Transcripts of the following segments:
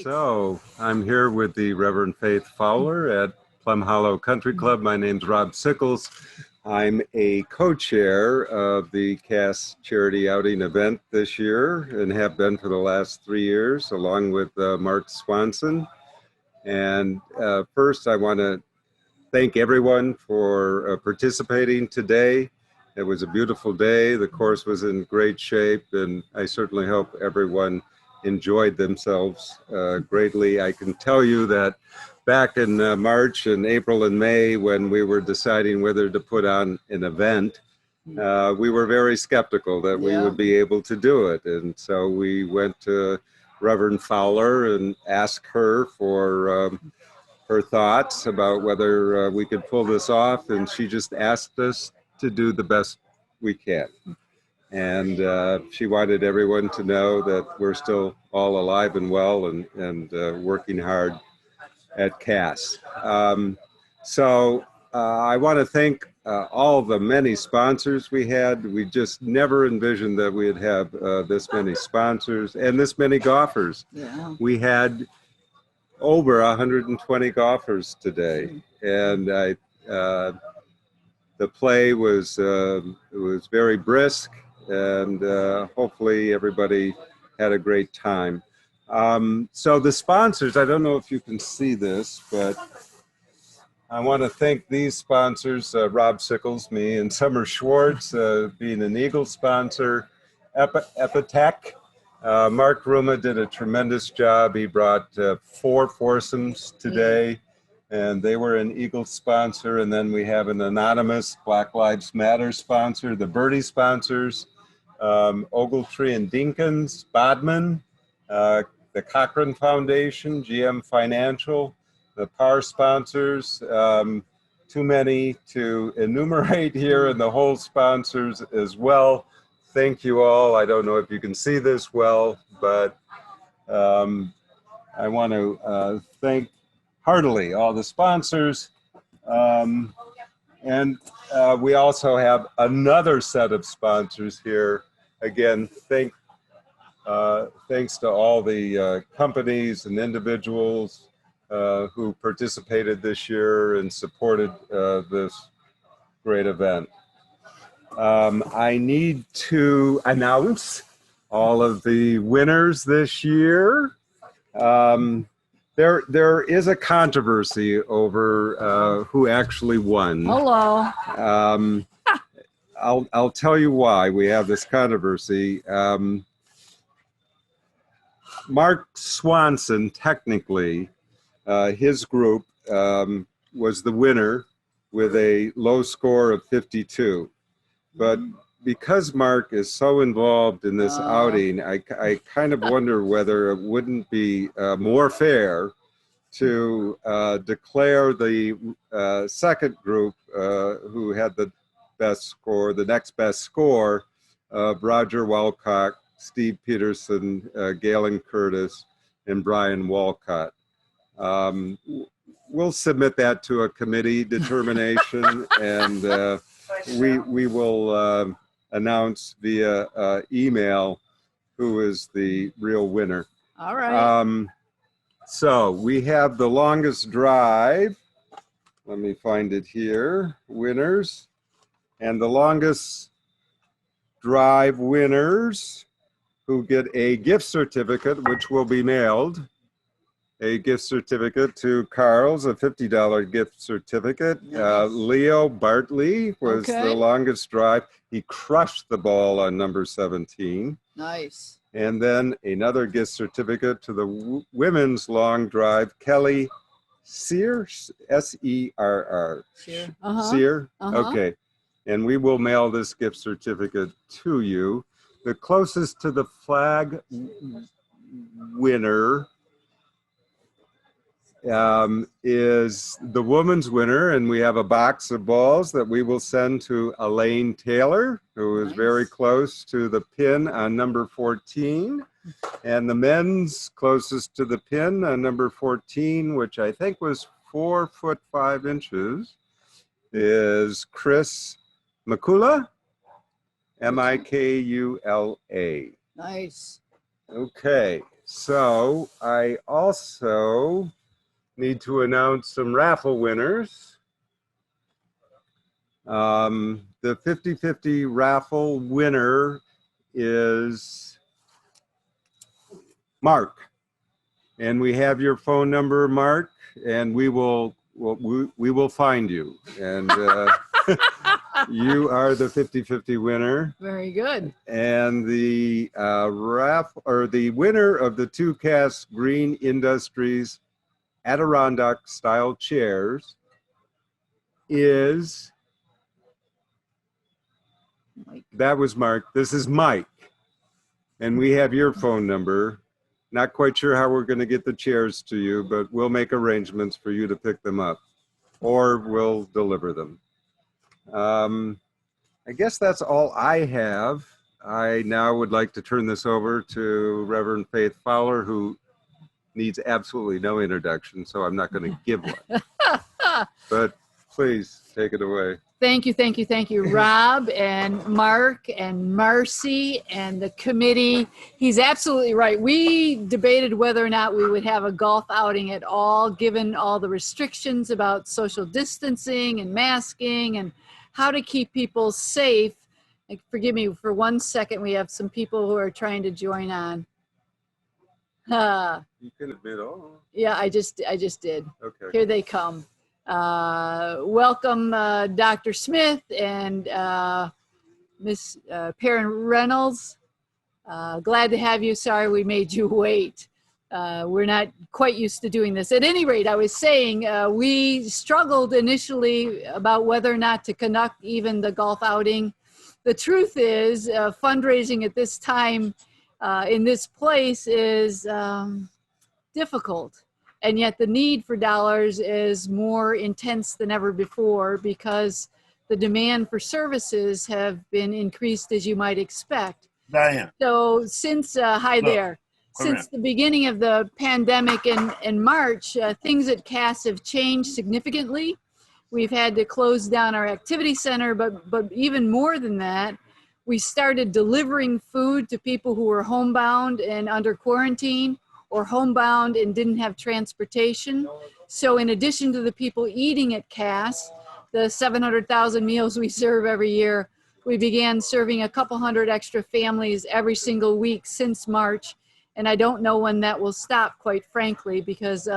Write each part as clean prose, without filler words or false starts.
So I'm here with the Reverend Faith Fowler at Plum Hollow Country Club. My name's Rob Sickles. I'm a co-chair of the Cass Charity Outing event this year and have been for the last 3 years, along with Mark Swanson. And first, I want to thank everyone for participating today. It was a beautiful day. The course was in great shape, and I certainly hope everyone enjoyed themselves greatly. I can tell you that back in March and April and May, when we were deciding whether to put on an event, we were very skeptical that we would be able to do it. And so we went to Reverend Fowler and asked her for her thoughts about whether we could pull this off. And she just asked us to do the best we can. And she wanted everyone to know that we're still all alive and well and working hard at Cass. So I want to thank all the many sponsors we had. We just never envisioned that we'd have this many sponsors and this many golfers. Yeah. We had over 120 golfers today, and the play was very brisk, and hopefully everybody had a great time. So the sponsors, I don't know if you can see this, but I want to thank these sponsors, Rob Sickles, me, and Summer Schwartz, being an Eagle sponsor, Epitech. Mark Ruma did a tremendous job. He brought 4 foursomes today, and they were an Eagle sponsor. And then we have an anonymous Black Lives Matter sponsor, the Birdie sponsors, Ogletree and Dinkins, Bodman, the Cochrane Foundation, GM Financial, the PAR sponsors, too many to enumerate here, and the whole sponsors as well. Thank you all. I don't know if you can see this well, but I want to thank heartily all the sponsors. And we also have another set of sponsors here. Again, thanks to all the companies and individuals who participated this year and supported this great event. I need to announce all of the winners this year. There is a controversy over who actually won. Hello. I'll tell you why we have this controversy. Mark Swanson, technically, his group was the winner with a low score of 52. But because Mark is so involved in this outing, I kind of wonder whether it wouldn't be more fair to declare the second group who had the best score, the next best score, of Roger Walcott, Steve Peterson, Galen Curtis, and Brian Walcott. We'll submit that to a committee determination, and we will announce via email who is the real winner. All right. So we have the longest drive. Let me find it here. Winners. And the longest drive winners who get a gift certificate, which will be mailed. A gift certificate to Carl's, a $50 gift certificate. Nice. Leo Bartley was the longest drive. He crushed the ball on number 17. Nice. And then another gift certificate to the women's long drive, Kelly Sear, S-E-R-R. Sear. Sear? Okay. And we will mail this gift certificate to you. The closest to the flag winner is the woman's winner, and we have a box of balls that we will send to Elaine Taylor, who is very close to the pin on number 14, and the men's closest to the pin on number 14, which I think was 4 foot 5 inches, is Chris Mikula, M-I-K-U-L-A. Nice. Okay, So I also need to announce some raffle winners. The 50/50 raffle winner is Mark. And we have your phone number, Mark, and we will find you. And you are the 50/50 winner. Very good. And the the winner of the 2CAS Green Industries Adirondack style chairs is Mike. That was Mark. This is Mike. And we have your phone number. Not quite sure how we're going to get the chairs to you, but we'll make arrangements for you to pick them up, or we'll deliver them. I guess that's all I have. I now would like to turn this over to Reverend Faith Fowler, who needs absolutely no introduction, so I'm not going to give one. But please take it away. Thank you, Rob and Mark and Marcy and the committee. He's absolutely right. We debated whether or not we would have a golf outing at all, given all the restrictions about social distancing and masking and how to keep people safe. Like, forgive me for 1 second. We have some people who are trying to join on. You can admit all. Yeah, I just did. Okay. Here they come. Welcome, Dr. Smith and Miss Perrin Reynolds. Glad to have you. Sorry we made you wait. We're not quite used to doing this. At any rate, I was saying we struggled initially about whether or not to conduct even the golf outing. The truth is, fundraising at this time in this place is difficult. And yet the need for dollars is more intense than ever before because the demand for services have been increased, as you might expect. Diane. So since, since the beginning of the pandemic in March, things at CAS have changed significantly. We've had to close down our activity center, but even more than that, we started delivering food to people who were homebound and under quarantine, or homebound and didn't have transportation. So in addition to the people eating at CAS, the 700,000 meals we serve every year, we began serving a couple hundred extra families every single week since March. And I don't know when that will stop, quite frankly, because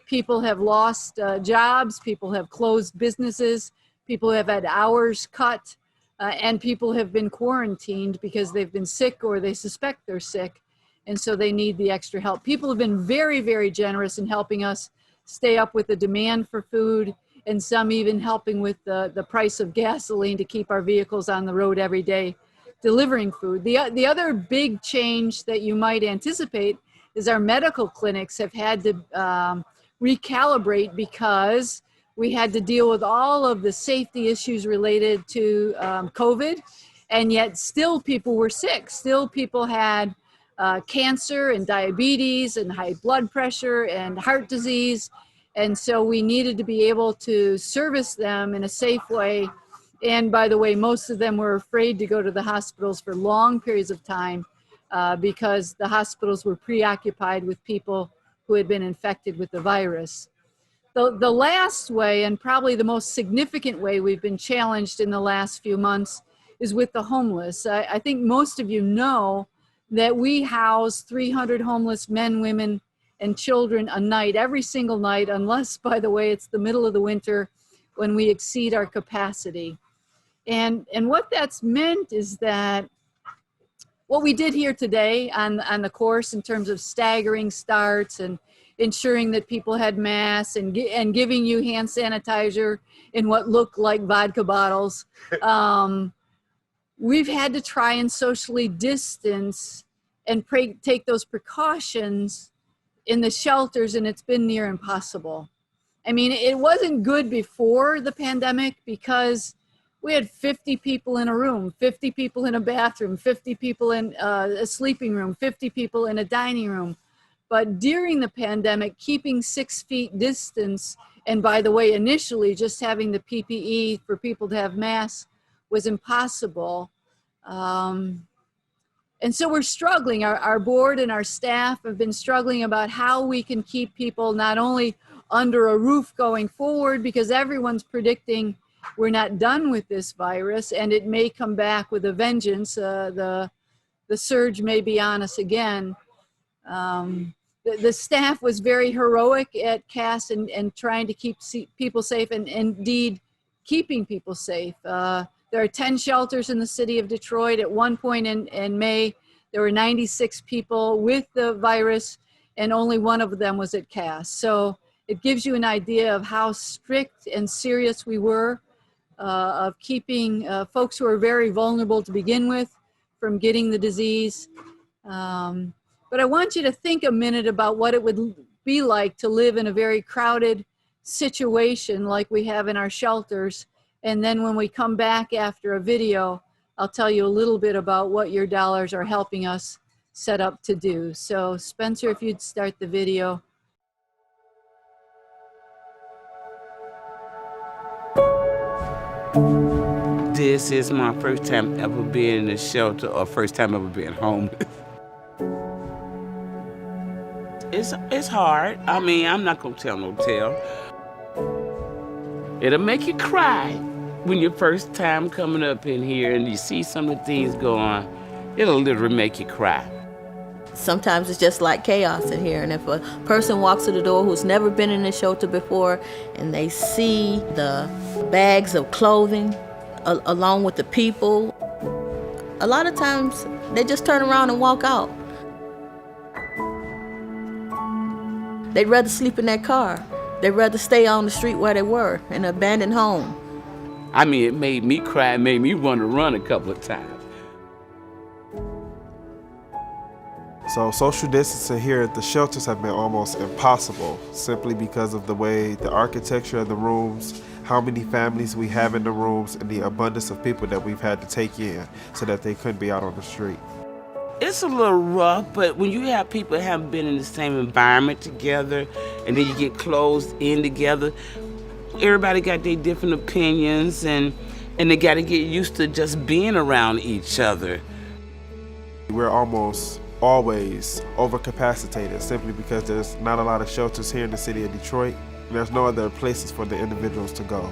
people have lost jobs, people have closed businesses, people have had hours cut, and people have been quarantined because they've been sick or they suspect they're sick. And so they need the extra help. People have been very, very generous in helping us stay up with the demand for food, and some even helping with the price of gasoline to keep our vehicles on the road every day, delivering food. The other big change that you might anticipate is our medical clinics have had to recalibrate because we had to deal with all of the safety issues related to COVID, and yet still people were sick. Still people had cancer and diabetes and high blood pressure and heart disease. And so we needed to be able to service them in a safe way. And by the way, most of them were afraid to go to the hospitals for long periods of time because the hospitals were preoccupied with people who had been infected with the virus. The last way, and probably the most significant way we've been challenged in the last few months, is with the homeless. I think most of you know that we house 300 homeless men, women, and children a night, every single night, unless, by the way, it's the middle of the winter when we exceed our capacity. And what that's meant is that what we did here today on the course in terms of staggering starts and ensuring that people had masks and giving you hand sanitizer in what looked like vodka bottles, we've had to try and socially distance and take those precautions in the shelters, and it's been near impossible. I mean, it wasn't good before the pandemic because we had 50 people in a room, 50 people in a bathroom, 50 people in a sleeping room, 50 people in a dining room. But during the pandemic, keeping 6 feet distance, and by the way, initially just having the PPE for people to have masks was impossible. And so we're struggling. Our board and our staff have been struggling about how we can keep people not only under a roof going forward, because everyone's predicting we're not done with this virus and it may come back with a vengeance. The surge may be on us again. The staff was very heroic at CAS and trying to keep people safe and indeed keeping people safe. There are 10 shelters in the city of Detroit. At one point in May, there were 96 people with the virus and only one of them was at CAS. So it gives you an idea of how strict and serious we were of keeping folks who are very vulnerable to begin with from getting the disease. But I want you to think a minute about what it would be like to live in a very crowded situation like we have in our shelters. And then when we come back after a video, I'll tell you a little bit about what your dollars are helping us set up to do. So Spencer, if you'd start the video. This is my first time ever being in a shelter or first time ever being homeless. It's hard. I mean, I'm not gonna tell no tale. It'll make you cry when your first time coming up in here and you see some of the things go on. It'll literally make you cry. Sometimes it's just like chaos in here, and if a person walks to the door who's never been in a shelter before and they see the bags of clothing along with the people, a lot of times they just turn around and walk out. They'd rather sleep in their car. They'd rather stay on the street where they were, in an abandoned home. I mean, it made me cry, it made me want to run a couple of times. So social distancing here at the shelters have been almost impossible, simply because of the way the architecture of the rooms, how many families we have in the rooms, and the abundance of people that we've had to take in so that they couldn't be out on the street. It's a little rough, but when you have people that haven't been in the same environment together, and then you get closed in together, everybody got their different opinions, and they got to get used to just being around each other. We're almost always overcapacitated simply because there's not a lot of shelters here in the city of Detroit, and there's no other places for the individuals to go.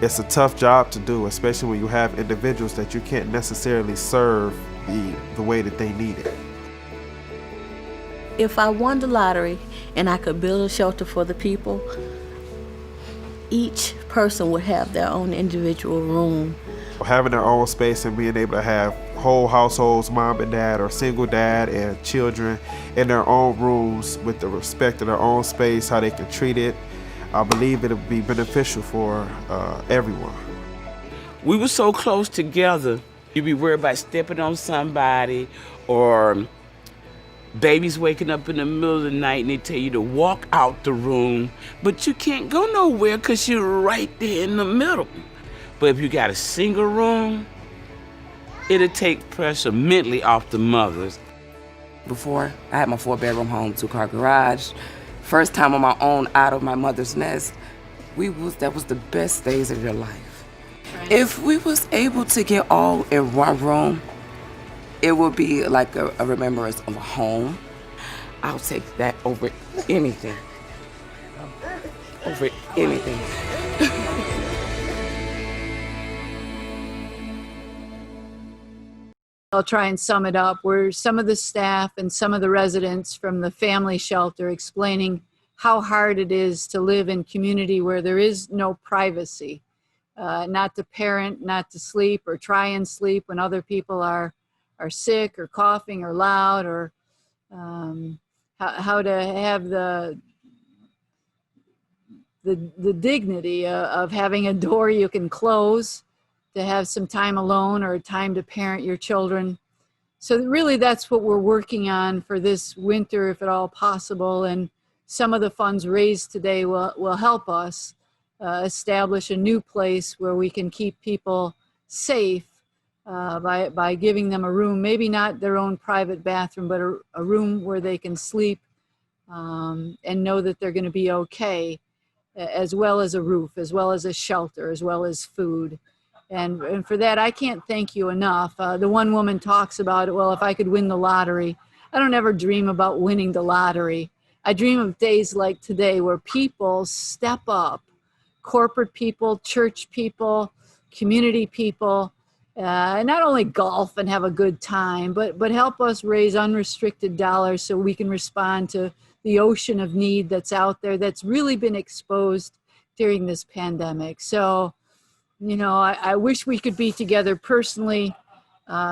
It's a tough job to do, especially when you have individuals that you can't necessarily serve the way that they need it. If I won the lottery and I could build a shelter for the people, each person would have their own individual room. Having their own space and being able to have whole households, mom and dad or single dad and children in their own rooms with the respect of their own space, how they can treat it, I believe it'll be beneficial for everyone. We were so close together. You'd be worried about stepping on somebody or babies waking up in the middle of the night and they tell you to walk out the room, but you can't go nowhere because you're right there in the middle. But if you got a single room, it'll take pressure mentally off the mothers. Before, I had my 4-bedroom home, 2-car garage. First time on my own out of my mother's nest, that was the best days of your life. If we was able to get all in one room, it would be like a remembrance of a home. I'll take that over anything. Over anything. I'll try and sum it up, where some of the staff and some of the residents from the family shelter explaining how hard it is to live in community where there is no privacy, not to parent, not to sleep or try and sleep when other people are sick or coughing or loud, or how to have the dignity of having a door you can close, to have some time alone or time to parent your children. So really that's what we're working on for this winter, if at all possible. And some of the funds raised today will help us establish a new place where we can keep people safe by giving them a room, maybe not their own private bathroom, but a room where they can sleep and know that they're going to be okay, as well as a roof, as well as a shelter, as well as food. And for that, I can't thank you enough. The one woman talks about, well, if I could win the lottery. I don't ever dream about winning the lottery. I dream of days like today where people step up, corporate people, church people, community people, not only golf and have a good time, but help us raise unrestricted dollars so we can respond to the ocean of need that's out there that's really been exposed during this pandemic. So, you know, I wish we could be together personally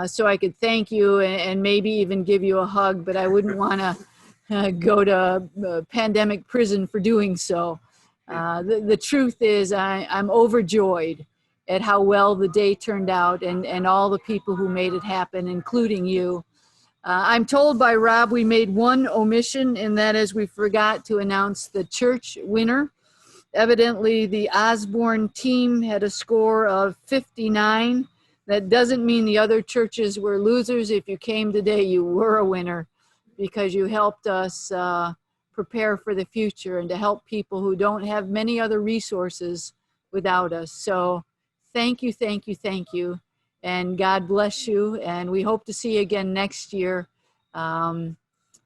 so I could thank you and maybe even give you a hug, but I wouldn't want to go to pandemic prison for doing so. The truth is I'm overjoyed at how well the day turned out and all the people who made it happen, including you. I'm told by Rob we made one omission, and that is we forgot to announce the church winner. Evidently, the Osborne team had a score of 59. That doesn't mean the other churches were losers. If you came today, you were a winner because you helped us prepare for the future and to help people who don't have many other resources without us. So thank you, thank you, thank you. And God bless you. And we hope to see you again next year.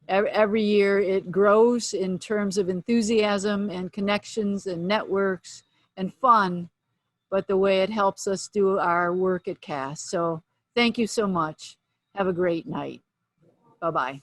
Every year it grows in terms of enthusiasm and connections and networks and fun, but the way it helps us do our work at CAST. So thank you so much. Have a great night. Bye-bye.